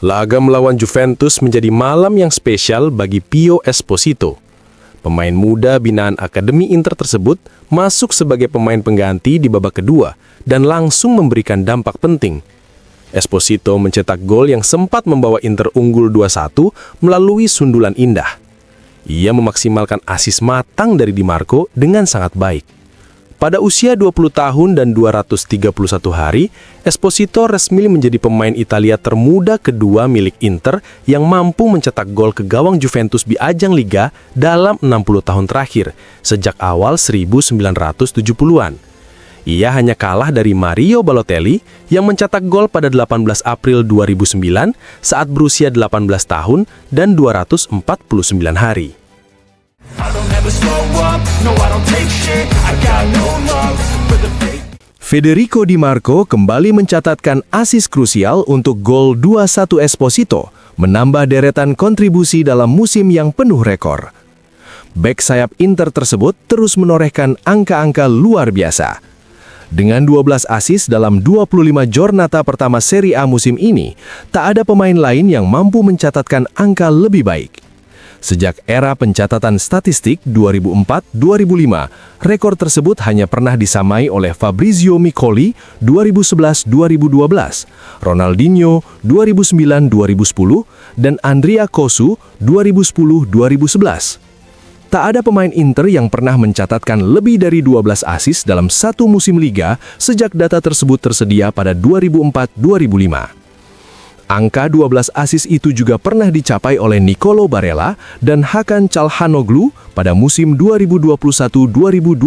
Laga melawan Juventus menjadi malam yang spesial bagi Pio Esposito. Pemain muda binaan Akademi Inter tersebut masuk sebagai pemain pengganti di babak kedua dan langsung memberikan dampak penting. Esposito mencetak gol yang sempat membawa Inter unggul 2-1 melalui sundulan indah. Ia memaksimalkan asis matang dari Di Marco dengan sangat baik. Pada usia 20 tahun dan 231 hari, Esposito resmi menjadi pemain Italia termuda kedua milik Inter yang mampu mencetak gol ke gawang Juventus di ajang Liga dalam 60 tahun terakhir, sejak awal 1970-an. Ia hanya kalah dari Mario Balotelli yang mencetak gol pada 18 April 2009 saat berusia 18 tahun dan 249 hari. Federico Di Marco kembali mencatatkan asis krusial untuk gol 2-1 Esposito, menambah deretan kontribusi dalam musim yang penuh rekor. Bek sayap Inter tersebut terus menorehkan angka-angka luar biasa. Dengan 12 asis dalam 25 giornata pertama Serie A musim ini, tak ada pemain lain yang mampu mencatatkan angka lebih baik. Sejak era pencatatan statistik 2004-2005, rekor tersebut hanya pernah disamai oleh Fabrizio Miccoli 2011-2012, Ronaldinho 2009-2010, dan Andrea Cosu 2010-2011. Tak ada pemain Inter yang pernah mencatatkan lebih dari 12 asis dalam satu musim liga sejak data tersebut tersedia pada 2004-2005. Angka 12 asis itu juga pernah dicapai oleh Nicolo Barella dan Hakan Çalhanoğlu pada musim 2021-2022.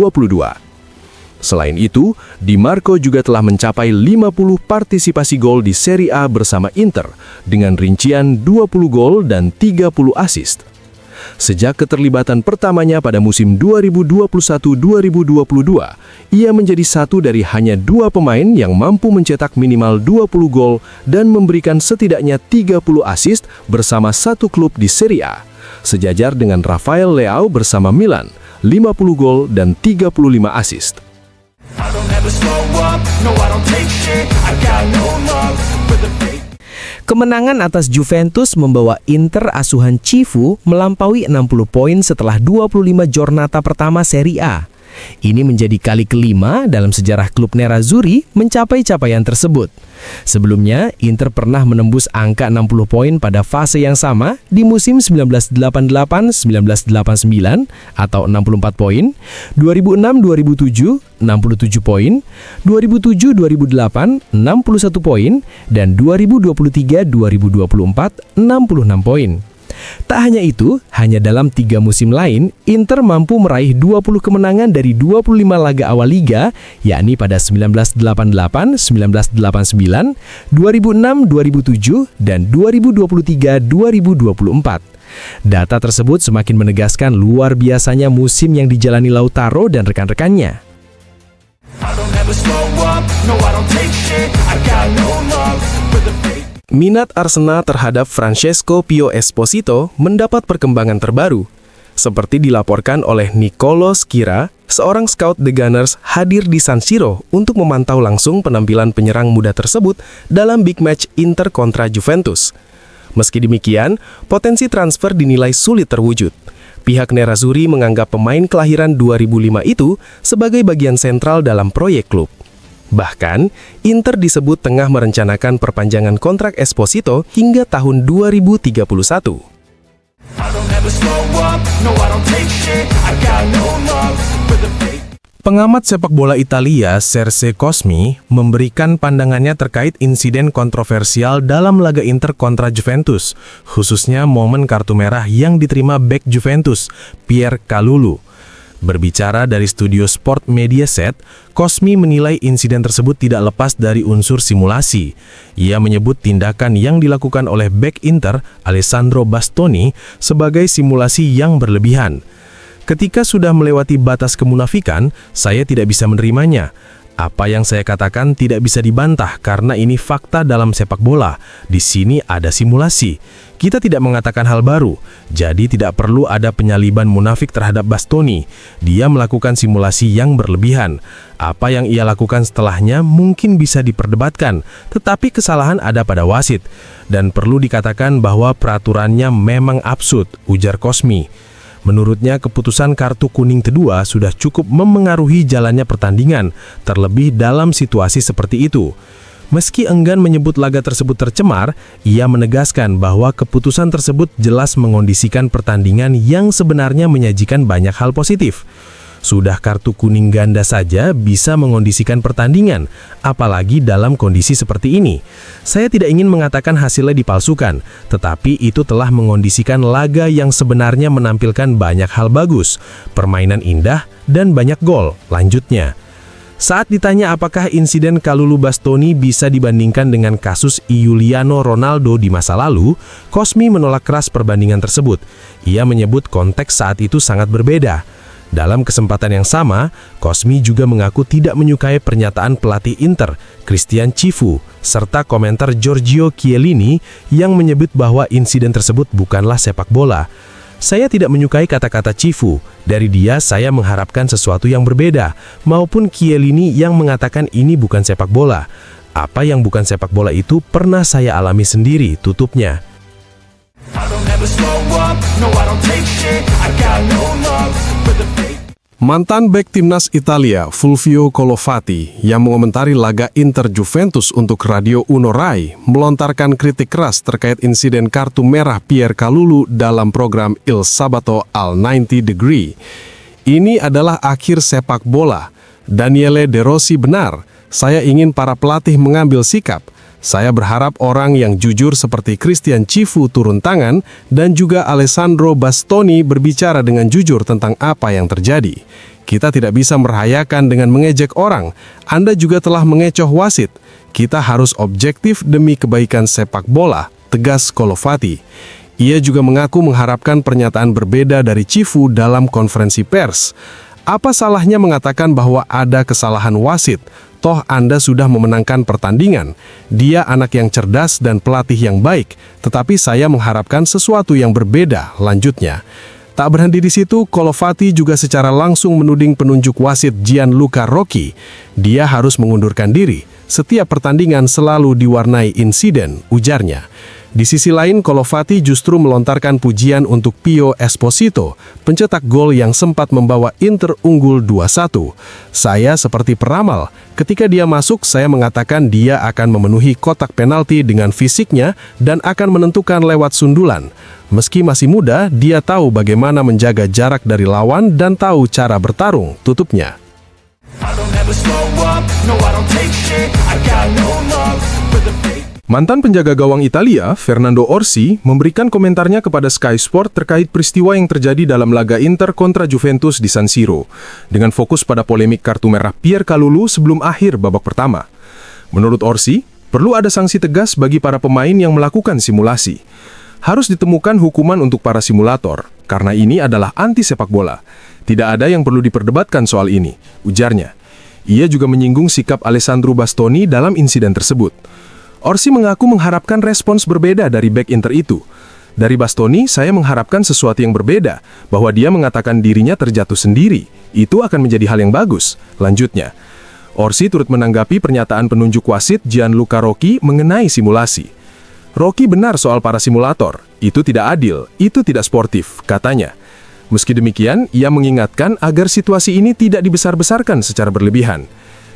Selain itu, Di Marco juga telah mencapai 50 partisipasi gol di Serie A bersama Inter, dengan rincian 20 gol dan 30 assist. Sejak keterlibatan pertamanya pada musim 2021-2022, ia menjadi satu dari hanya 2 pemain yang mampu mencetak minimal 20 gol dan memberikan setidaknya 30 assist bersama satu klub di Serie A, sejajar dengan Rafael Leao bersama Milan, 50 gol dan 35 assist. Kemenangan atas Juventus membawa Inter asuhan Cifu melampaui 60 poin setelah 25 giornata pertama Serie A. Ini menjadi kali kelima dalam sejarah klub Nerazzurri mencapai capaian tersebut. Sebelumnya, Inter pernah menembus angka 60 poin pada fase yang sama di musim 1988-1989 atau 64 poin, 2006-2007 67 poin, 2007-2008 61 poin, dan 2023-2024 66 poin. Tak hanya itu, hanya dalam 3 musim lain, Inter mampu meraih 20 kemenangan dari 25 laga awal Liga, yakni pada 1988, 1989, 2006, 2007, dan 2023-2024. Data tersebut semakin menegaskan luar biasanya musim yang dijalani Lautaro dan rekan-rekannya. Minat Arsenal terhadap Francesco Pio Esposito mendapat perkembangan terbaru. Seperti dilaporkan oleh Nicolo Schira, seorang scout The Gunners hadir di San Siro untuk memantau langsung penampilan penyerang muda tersebut dalam big match Inter kontra Juventus. Meski demikian, potensi transfer dinilai sulit terwujud. Pihak Nerazzurri menganggap pemain kelahiran 2005 itu sebagai bagian sentral dalam proyek klub. Bahkan, Inter disebut tengah merencanakan perpanjangan kontrak Esposito hingga tahun 2031. Pengamat sepak bola Italia, Serse Cosmi, memberikan pandangannya terkait insiden kontroversial dalam laga Inter kontra Juventus, khususnya momen kartu merah yang diterima bek Juventus, Pierre Kalulu. Berbicara dari studio Sport Mediaset, Cosmi menilai insiden tersebut tidak lepas dari unsur simulasi. Ia menyebut tindakan yang dilakukan oleh bek Inter, Alessandro Bastoni, sebagai simulasi yang berlebihan. Ketika sudah melewati batas kemunafikan, saya tidak bisa menerimanya. Apa yang saya katakan tidak bisa dibantah karena ini fakta dalam sepak bola. Di sini ada simulasi. Kita tidak mengatakan hal baru, jadi tidak perlu ada penyaliban munafik terhadap Bastoni. Dia melakukan simulasi yang berlebihan. Apa yang ia lakukan setelahnya mungkin bisa diperdebatkan, tetapi kesalahan ada pada wasit. Dan perlu dikatakan bahwa peraturannya memang absurd, ujar Cosmi. Menurutnya, keputusan kartu kuning kedua sudah cukup memengaruhi jalannya pertandingan, terlebih dalam situasi seperti itu. Meski enggan menyebut laga tersebut tercemar, ia menegaskan bahwa keputusan tersebut jelas mengondisikan pertandingan yang sebenarnya menyajikan banyak hal positif. Sudah kartu kuning ganda saja bisa mengondisikan pertandingan, apalagi dalam kondisi seperti ini. Saya tidak ingin mengatakan hasilnya dipalsukan, tetapi itu telah mengondisikan laga yang sebenarnya menampilkan banyak hal bagus, permainan indah, dan banyak gol, lanjutnya. Saat ditanya apakah insiden Kalulu Bastoni bisa dibandingkan dengan kasus Giuliano Ronaldo di masa lalu, Cosmi menolak keras perbandingan tersebut. Ia menyebut konteks saat itu sangat berbeda. Dalam kesempatan yang sama, Cosmi juga mengaku tidak menyukai pernyataan pelatih Inter, Christian Cifu, serta komentar Giorgio Chiellini yang menyebut bahwa insiden tersebut bukanlah sepak bola. Saya tidak menyukai kata-kata Cifu. Dari dia, saya mengharapkan sesuatu yang berbeda, maupun Chiellini yang mengatakan ini bukan sepak bola. Apa yang bukan sepak bola itu pernah saya alami sendiri, tutupnya. Mantan bek timnas Italia, Fulvio Colovati, yang mengomentari laga Inter Juventus untuk Radio Uno Rai, melontarkan kritik keras terkait insiden kartu merah Pierre Kalulu dalam program Il Sabato al 90 Degree. Ini adalah akhir sepak bola. Daniele De Rossi benar, saya ingin para pelatih mengambil sikap. Saya berharap orang yang jujur seperti Christian Cifu turun tangan dan juga Alessandro Bastoni berbicara dengan jujur tentang apa yang terjadi. Kita tidak bisa merayakan dengan mengejek orang. Anda juga telah mengecoh wasit. Kita harus objektif demi kebaikan sepak bola, tegas Colovati. Ia juga mengaku mengharapkan pernyataan berbeda dari Cifu dalam konferensi pers. Apa salahnya mengatakan bahwa ada kesalahan wasit? Toh Anda sudah memenangkan pertandingan. Dia anak yang cerdas dan pelatih yang baik, tetapi saya mengharapkan sesuatu yang berbeda, lanjutnya. Tak berhenti di situ, Colovati juga secara langsung menuding penunjuk wasit Gianluca Rocchi. Dia harus mengundurkan diri. Setiap pertandingan selalu diwarnai insiden, ujarnya. Di sisi lain, Colovati justru melontarkan pujian untuk Pio Esposito, pencetak gol yang sempat membawa Inter unggul 2-1. Saya seperti peramal. Ketika dia masuk, saya mengatakan dia akan memenuhi kotak penalti dengan fisiknya dan akan menentukan lewat sundulan. Meski masih muda, dia tahu bagaimana menjaga jarak dari lawan dan tahu cara bertarung, tutupnya. Mantan penjaga gawang Italia, Fernando Orsi, memberikan komentarnya kepada Sky Sport terkait peristiwa yang terjadi dalam laga Inter kontra Juventus di San Siro, dengan fokus pada polemik kartu merah Pierre Kalulu sebelum akhir babak pertama. Menurut Orsi, perlu ada sanksi tegas bagi para pemain yang melakukan simulasi. Harus ditemukan hukuman untuk para simulator, karena ini adalah anti sepak bola. Tidak ada yang perlu diperdebatkan soal ini, ujarnya. Ia juga menyinggung sikap Alessandro Bastoni dalam insiden tersebut. Orsi mengaku mengharapkan respons berbeda dari bek Inter itu. Dari Bastoni, saya mengharapkan sesuatu yang berbeda, bahwa dia mengatakan dirinya terjatuh sendiri. Itu akan menjadi hal yang bagus, lanjutnya. Orsi turut menanggapi pernyataan penunjuk wasit Gianluca Rocchi mengenai simulasi. Rocchi benar soal para simulator. Itu tidak adil, itu tidak sportif, katanya. Meski demikian, ia mengingatkan agar situasi ini tidak dibesar-besarkan secara berlebihan.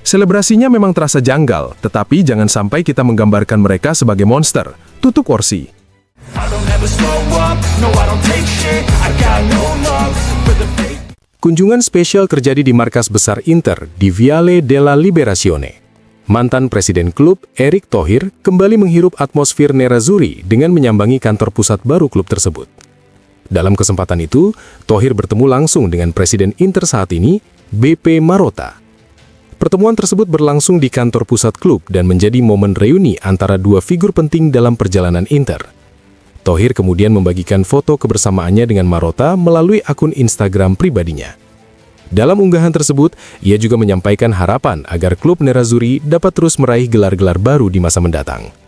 Selebrasinya memang terasa janggal, tetapi jangan sampai kita menggambarkan mereka sebagai monster, tutup Orsi. Kunjungan spesial terjadi di markas besar Inter di Viale della Liberazione. Mantan presiden klub, Erick Thohir, kembali menghirup atmosfer nerazzurri dengan menyambangi kantor pusat baru klub tersebut. Dalam kesempatan itu, Thohir bertemu langsung dengan presiden Inter saat ini, BP Marotta. Pertemuan tersebut berlangsung di kantor pusat klub dan menjadi momen reuni antara dua figur penting dalam perjalanan Inter. Thohir kemudian membagikan foto kebersamaannya dengan Marotta melalui akun Instagram pribadinya. Dalam unggahan tersebut, ia juga menyampaikan harapan agar klub Nerazzurri dapat terus meraih gelar-gelar baru di masa mendatang.